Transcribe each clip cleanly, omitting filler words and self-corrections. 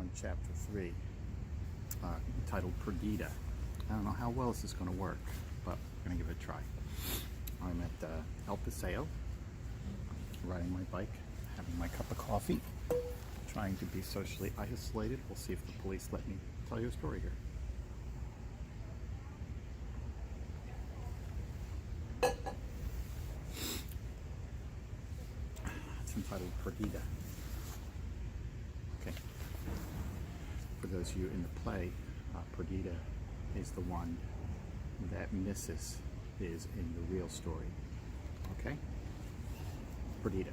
on Chapter 3, entitled Perdita. I don't know how well this is going to work, but we're going to give it a try. I'm at El Paseo, riding my bike, having my cup of coffee, trying to be socially isolated. We'll see if the police let me tell you a story here. It's entitled Perdita. Okay. For those of you in the play, Perdita is the one that Mrs. is in the real story. Okay? Perdita.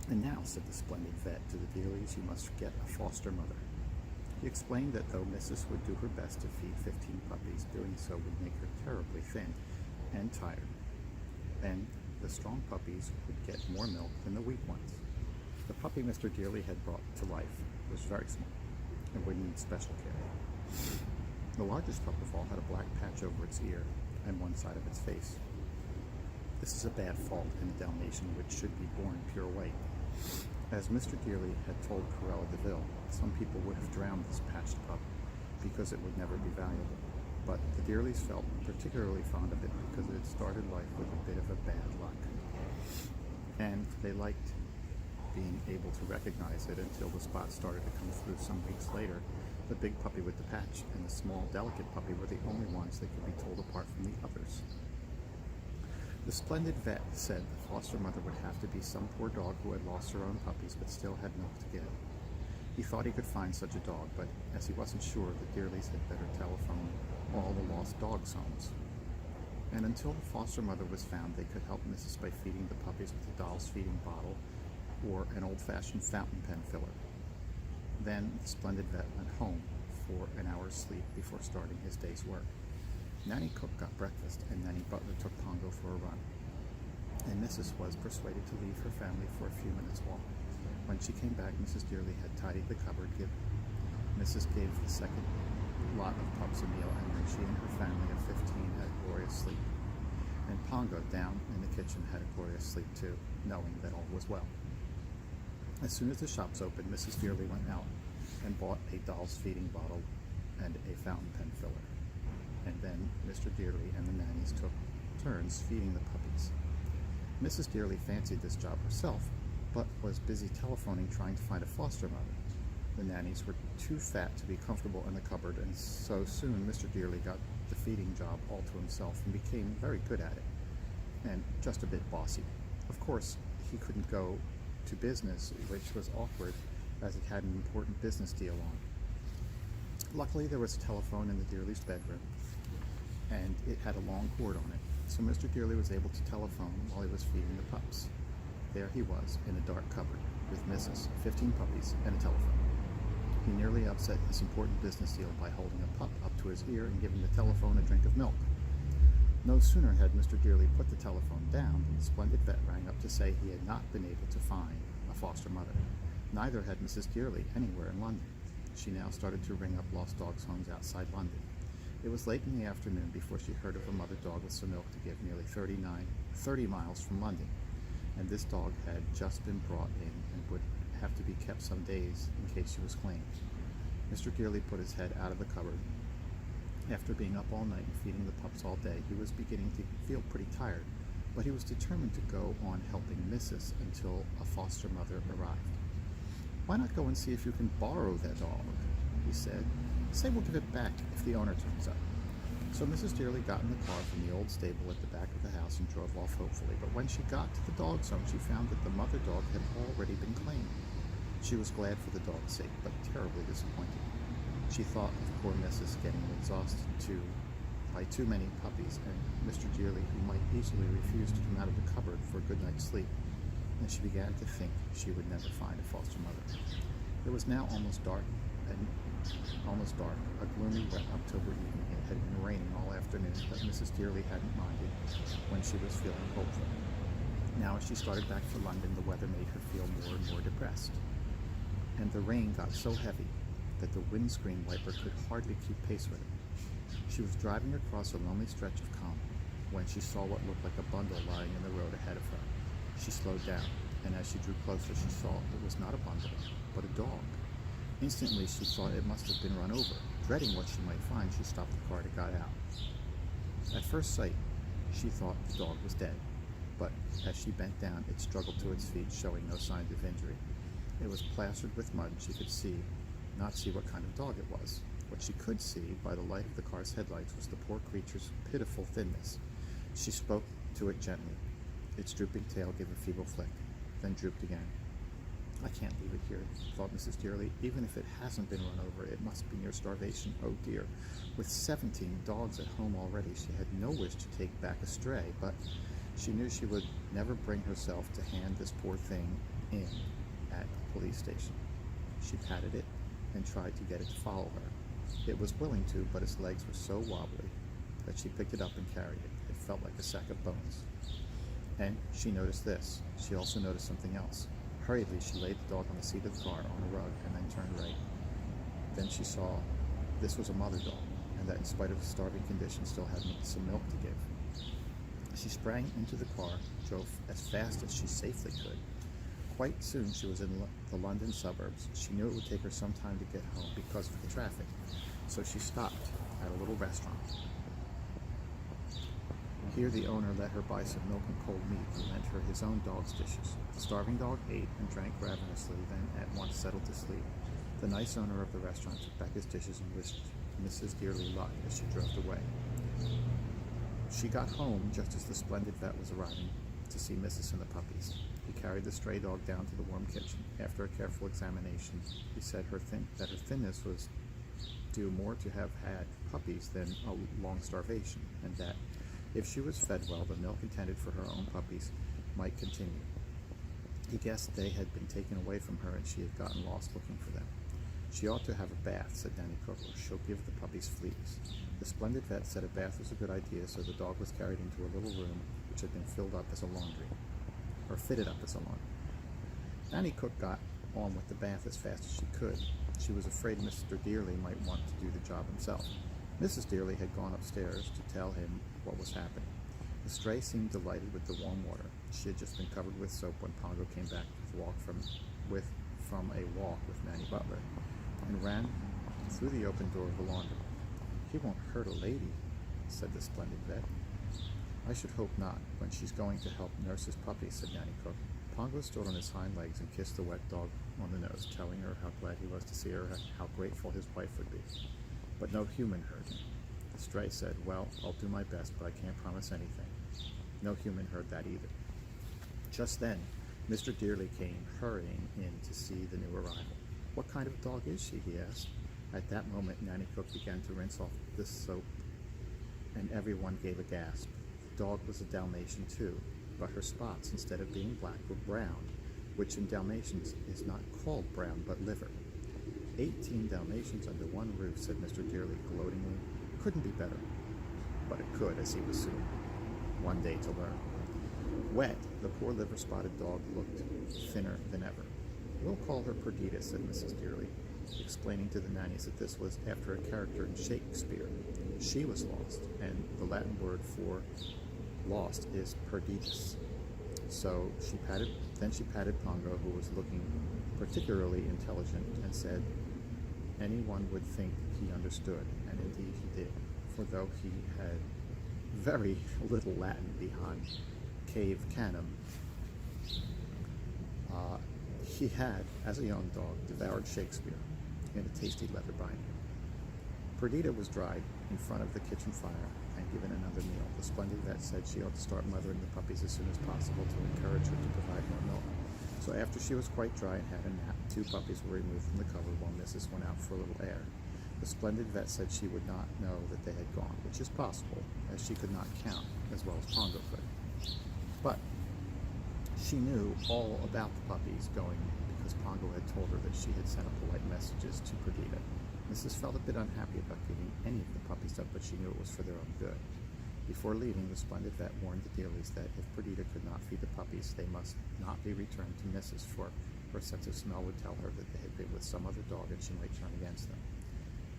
And now, said the splendid vet to the dearlies, you must get a foster mother. He explained that though Mrs. would do her best to feed 15 puppies, doing so would make her terribly thin and tired. And the strong puppies would get more milk than the weak ones. The puppy Mr. Dearly had brought to life was very small and would need special care. The largest pup of all had a black patch over its ear and one side of its face. This is a bad fault in a Dalmatian which should be born pure white. As Mr. Dearly had told Corella DeVille, some people would have drowned this patched pup because it would never be valuable. But the Dearlys felt particularly fond of it because it had started life with a bit of a bad luck. And they liked being able to recognize it until the spots started to come through some weeks later. The big puppy with the patch and the small, delicate puppy were the only ones that could be told apart from the others. The splendid vet said the foster mother would have to be some poor dog who had lost her own puppies but still had milk to give. He thought he could find such a dog, but as he wasn't sure, the Dearlys had better telephone all the lost dogs' homes. And until the foster mother was found, they could help Mrs. by feeding the puppies with a doll's feeding bottle or an old-fashioned fountain pen filler. Then the splendid vet went home for an hour's sleep before starting his day's work. Nanny Cook got breakfast, and Nanny Butler took Pongo for a run. And Mrs. was persuaded to leave her family for a few minutes' walk. When she came back, Mrs. Dearly had tidied the cupboard. Mrs. gave the second lot of pups a meal, and then she and her family of 15 had a glorious sleep. And Pongo, down in the kitchen, had a glorious sleep too, knowing that all was well. As soon as the shops opened, Mrs. Dearly went out and bought a doll's feeding bottle and a fountain pen filler. And then Mr. Dearly and the nannies took turns feeding the puppies. Mrs. Dearly fancied this job herself, but was busy telephoning trying to find a foster mother. The nannies were too fat to be comfortable in the cupboard, and so soon Mr. Dearly got the feeding job all to himself and became very good at it, and just a bit bossy. Of course, he couldn't go to business, which was awkward, as he had an important business deal on. Luckily, there was a telephone in the Dearly's bedroom, and it had a long cord on it, so Mr. Dearly was able to telephone while he was feeding the pups. There he was, in a dark cupboard, with Mrs., 15 puppies, and a telephone. He nearly upset this important business deal by holding a pup up to his ear and giving the telephone a drink of milk. No sooner had Mr. Dearly put the telephone down than the splendid vet rang up to say he had not been able to find a foster mother. Neither had Mrs. Dearly anywhere in London. She now started to ring up lost dogs' homes outside London. It was late in the afternoon before she heard of a mother dog with some milk to give nearly 30 miles from London, and this dog had just been brought in and would have to be kept some days in case she was claimed. Mr. Dearly put his head out of the cupboard. After being up all night and feeding the pups all day, he was beginning to feel pretty tired, but he was determined to go on helping Mrs. until a foster mother arrived. Why not go and see if you can borrow that dog? He said. Say we'll give it back if the owner turns up. So Mrs. Dearly got in the car from the old stable at the back of the house and drove off hopefully, but when she got to the dog's home, she found that the mother dog had already been claimed. She was glad for the dog's sake, but terribly disappointed. She thought of poor Mrs. getting exhausted by too many puppies, and Mr. Dearly, who might easily refuse to come out of the cupboard for a good night's sleep, and she began to think she would never find a foster mother. It was now almost dark, a gloomy, wet October evening. It had been raining all afternoon, but Mrs. Dearly hadn't minded when she was feeling hopeful. Now, as she started back for London, the weather made her feel more and more depressed, and the rain got so heavy that the windscreen wiper could hardly keep pace with it. She was driving across a lonely stretch of common when she saw what looked like a bundle lying in the road ahead of her. She slowed down, and as she drew closer, she saw it was not a bundle, but a dog. Instantly, she thought it must have been run over. Dreading what she might find, she stopped the car and got out. At first sight, she thought the dog was dead, but as she bent down, it struggled to its feet, showing no signs of injury. It was plastered with mud, and she could not see what kind of dog it was. What she could see by the light of the car's headlights was the poor creature's pitiful thinness. She spoke to it gently. Its drooping tail gave a feeble flick, then drooped again. I can't leave it here, thought Mrs. Dearly. Even if it hasn't been run over, it must be near starvation. Oh dear. With 17 dogs at home already, she had no wish to take back a stray, but she knew she would never bring herself to hand this poor thing in at the police station. She patted it and tried to get it to follow her. It was willing to, but its legs were so wobbly that she picked it up and carried it. It felt like a sack of bones. And she noticed this. She also noticed something else. Hurriedly, she laid the dog on the seat of the car on a rug and then turned right. Then she saw this was a mother dog, and that in spite of the starving condition, still had some milk to give. She sprang into the car, drove as fast as she safely could. Quite soon she was in the London suburbs. She knew it would take her some time to get home because of the traffic, so she stopped at a little restaurant. Here the owner let her buy some milk and cold meat and lent her his own dog's dishes. The starving dog ate and drank ravenously, then at once settled to sleep. The nice owner of the restaurant took back his dishes and wished Mrs. Dearly luck as she drove away. She got home just as the splendid vet was arriving to see Mrs. and the puppies. He carried the stray dog down to the warm kitchen. After a careful examination, he said that her thinness was due more to have had puppies than a long starvation, and that if she was fed well, the milk intended for her own puppies might continue. He guessed they had been taken away from her and she had gotten lost looking for them. She ought to have a bath, said Danny Cook, or she'll give the puppies fleas. The splendid vet said a bath was a good idea, so the dog was carried into a little room which had been fitted up as a laundry. Danny Cook got on with the bath as fast as she could. She was afraid Mr. Dearly might want to do the job himself. Mrs. Dearly had gone upstairs to tell him what was happening. The stray seemed delighted with the warm water. She had just been covered with soap when Pongo came back from a walk with Nanny Butler and ran through the open door of the laundry. He won't hurt a lady, said the splendid vet. I should hope not, when she's going to help nurse his puppy, said Nanny Cook. Pongo stood on his hind legs and kissed the wet dog on the nose, telling her how glad he was to see her and how grateful his wife would be. But no human heard him. The stray said, well, I'll do my best, but I can't promise anything. No human heard that either. Just then, Mr. Dearly came hurrying in to see the new arrival. What kind of dog is she? He asked. At that moment, Nanny Cook began to rinse off the soap, and everyone gave a gasp. The dog was a Dalmatian too, but her spots, instead of being black, were brown, which in Dalmatians is not called brown, but liver. 18 Dalmatians under one roof, said Mr. Dearly gloatingly. Couldn't be better. But it could, as he was soon one day to learn. Wet, the poor liver-spotted dog looked thinner than ever. We'll call her Perdita, said Mrs. Dearly, explaining to the nannies that this was after a character in Shakespeare. She was lost, and the Latin word for lost is perditus. So she patted Pongo, who was looking particularly intelligent, and said anyone would think he understood, and indeed he did, for though he had very little Latin behind cave canem, he had, as a young dog, devoured Shakespeare in a tasty leather binder. Perdita was dried in front of the kitchen fire and given another meal. The splendid vet said she ought to start mothering the puppies as soon as possible to encourage her to provide more milk. So after she was quite dry and had a nap, 2 puppies were removed from the cover while Mrs. went out for a little air. The splendid vet said she would not know that they had gone, which is possible, as she could not count as well as Pongo could. But she knew all about the puppies going because Pongo had told her that she had sent up polite messages to Perdita. Mrs. felt a bit unhappy about giving any of the puppies up, but she knew it was for their own good. Before leaving, the splendid vet warned the Dearlys that if Perdita could not feed the puppies, they must not be returned to Mrs., for her sense of smell would tell her that they had been with some other dog and she might turn against them.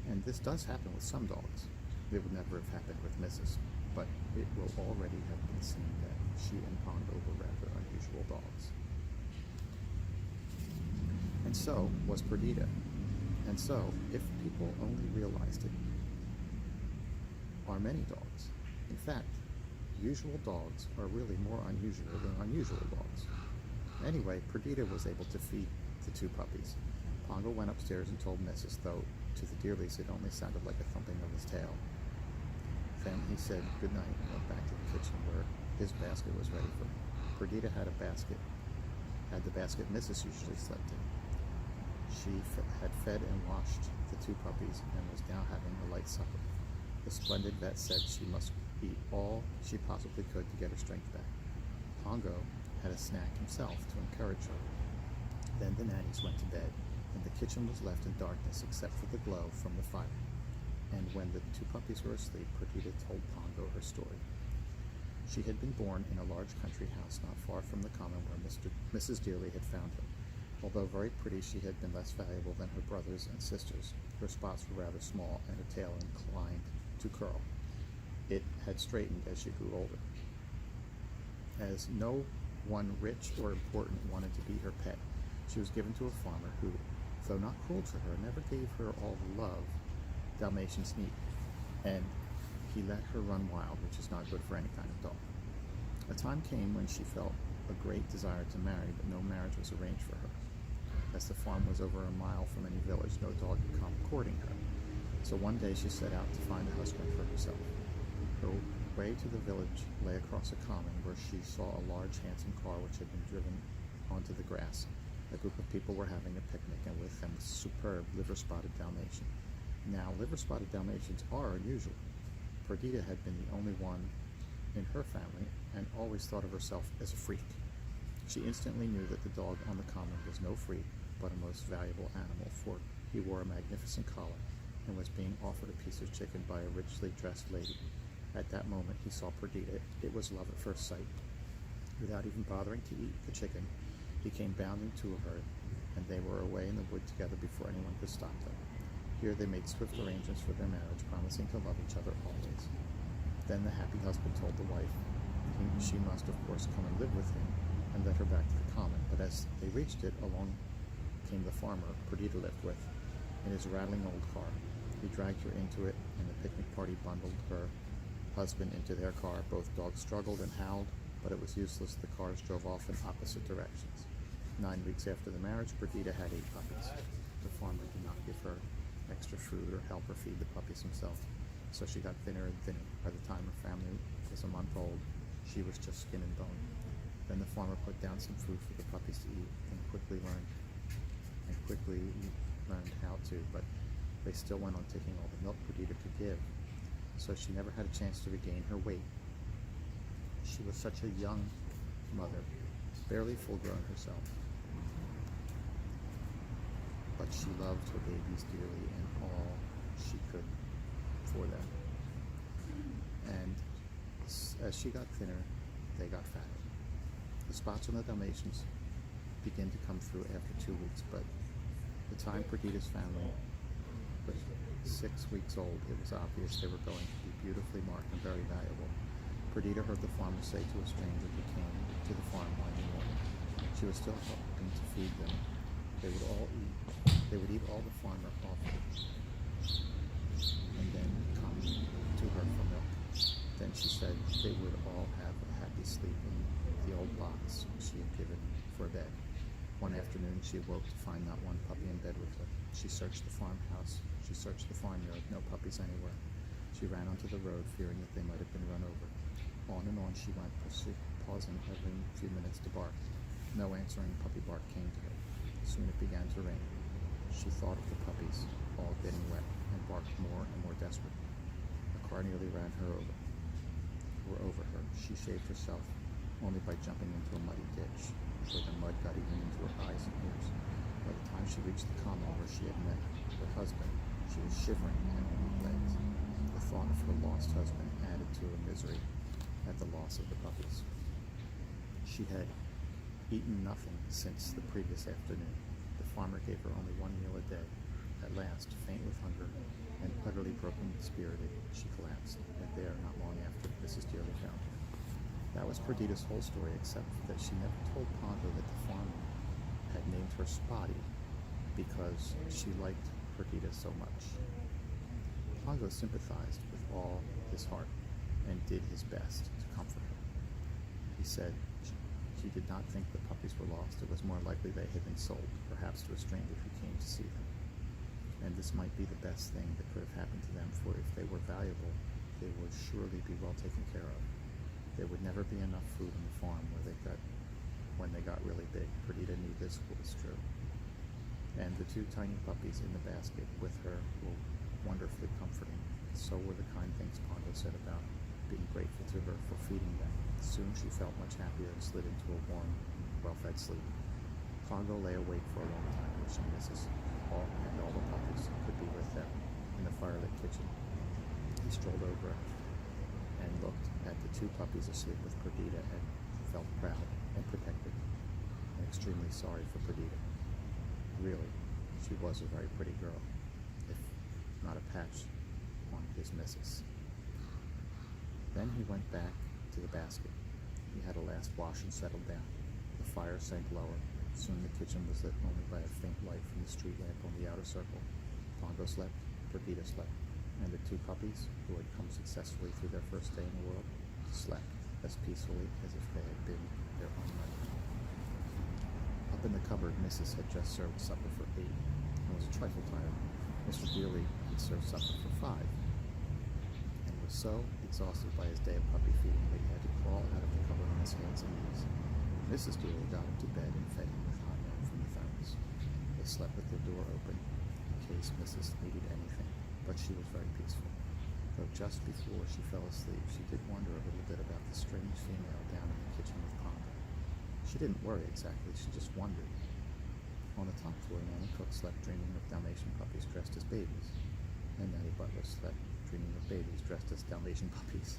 And this does happen with some dogs. It would never have happened with Mrs., but it will already have been seen that she and Pongo were rather unusual dogs. And so was Perdita. And so, if people only realized it, are many dogs. In fact, usual dogs are really more unusual than unusual dogs. Anyway, Perdita was able to feed the two puppies. Pongo went upstairs and told Mrs., though to the Dearlys it only sounded like a thumping of his tail. Then he said good night and went back to the kitchen where his basket was ready for him. Perdita had the basket Mrs. usually slept in. She had fed and washed the two puppies and was now having a light supper. The splendid vet said she must eat all she possibly could to get her strength back. Pongo had a snack himself to encourage her. Then the nannies went to bed, and the kitchen was left in darkness except for the glow from the fire. And when the two puppies were asleep, Perdita told Pongo her story. She had been born in a large country house not far from the common where Mrs. Dearly had found her. Although very pretty, she had been less valuable than her brothers and sisters. Her spots were rather small, and her tail inclined to curl. It had straightened as she grew older. As no one rich or important wanted to be her pet, she was given to a farmer who, though not cruel to her, never gave her all the love Dalmatians need, and he let her run wild, which is not good for any kind of dog. A time came when she felt a great desire to marry, but no marriage was arranged for her. As the farm was over a mile from any village, no dog could come courting her. So one day she set out to find a husband for herself. Her way to the village lay across a common where she saw a large, handsome car which had been driven onto the grass. A group of people were having a picnic, and with them a superb liver-spotted Dalmatian. Now, liver-spotted Dalmatians are unusual. Perdita had been the only one in her family and always thought of herself as a freak. She instantly knew that the dog on the common was no freak, but a most valuable animal, for he wore a magnificent collar and was being offered a piece of chicken by a richly dressed lady. At that moment he saw Perdita. It was love at first sight. Without even bothering to eat the chicken, he came bounding to her, and they were away in the wood together before anyone could stop them. Here they made swift arrangements for their marriage, promising to love each other always. Then the happy husband told the wife she must of course come and live with him, and led her back to the common. But as they reached it, along came the farmer Perdita lived with, in his rattling old car. He dragged her into it, and the picnic party bundled her husband into their car. Both dogs struggled and howled, but it was useless. The cars drove off in opposite directions. 9 weeks after the marriage, Perdita had 8 puppies. The farmer did not give her extra food or help her feed the puppies himself, so she got thinner and thinner. By the time her family was a month old, she was just skin and bone. Then the farmer put down some food for the puppies to eat, and quickly learned how to, but they still went on taking all the milk Perdita could give, so she never had a chance to regain her weight. She was such a young mother, barely full-grown herself, but she loved her babies dearly and all she could for them. And as she got thinner, they got fatter. The spots on the Dalmatians began to come through after 2 weeks, but the time Perdita's family was 6 weeks old, it was obvious they were going to be beautifully marked and very valuable. Perdita heard the farmer say to a stranger who came to the farm one morning. She was still hoping to feed them. They would eat all the farmer offered, and then come to her for milk. Then she said they would all have a happy sleep in the old box she had given for a bed. One afternoon she awoke to find not one puppy in bed with her. She searched the farmhouse, she searched the farmyard, no puppies anywhere. She ran onto the road, fearing that they might have been run over. On and on she went, pausing every few minutes to bark. No answering puppy bark came to her. Soon it began to rain. She thought of the puppies, all getting wet, and barked more and more desperate. A car nearly ran her over her. She saved herself only by jumping into a muddy ditch, where the mud got even into her eyes and ears. By the time she reached the common where she had met her husband, she was shivering and on her legs. The thought of her lost husband added to her misery at the loss of the puppies. She had eaten nothing since the previous afternoon. The farmer gave her only 1 meal a day. At last, faint with hunger and utterly broken-spirited, she collapsed, and there, not long after, Mrs. Dearly found her. That was Perdita's whole story, except that she never told Pongo that the farmer had named her Spotty because she liked Perdita so much. Pongo sympathized with all his heart and did his best to comfort her. He said she did not think the puppies were lost. It was more likely they had been sold, perhaps to a stranger who came to see them. And this might be the best thing that could have happened to them, for if they were valuable, they would surely be well taken care of. There would never be enough food on the farm when they got really big. Perdita knew this was true. And the two tiny puppies in the basket with her were wonderfully comforting. So were the kind things Pongo said about being grateful to her for feeding them. Soon she felt much happier and slid into a warm, well-fed sleep. Pongo lay awake for a long time, wishing Mrs. Hall and all the puppies could be with them in the firelit kitchen. He strolled over and looked at the two puppies asleep with Perdita and felt proud and protected and extremely sorry for Perdita. Really, she was a very pretty girl, if not a patch on his missus. Then he went back to the basket. He had a last wash and settled down. The fire sank lower. Soon the kitchen was lit only by a faint light from the street lamp on the outer circle. Pongo slept, Perdita slept, and the two puppies, who had come successfully through their first day in the world, slept as peacefully as if they had been their own life. Up in the cupboard, Mrs. had just served supper for 8 and was a trifle tired. Mr. Dearly had served supper for 5 and was so exhausted by his day of puppy feeding that he had to crawl out of the cupboard on his hands and knees. Mrs. Dearly got him to bed and fed him with hot milk from the thermos. They slept with their door open in case Mrs. needed anything, but she was very peaceful. Though just before she fell asleep, she did wonder a little bit about the strange female down in the kitchen with Pongo. She didn't worry exactly, she just wondered. On the top floor, Nanny Cook slept dreaming of Dalmatian puppies dressed as babies, and Nanny Butler slept dreaming of babies dressed as Dalmatian puppies.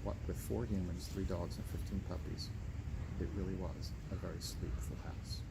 What with 4 humans, 3 dogs, and 15 puppies, it really was a very sleepful house.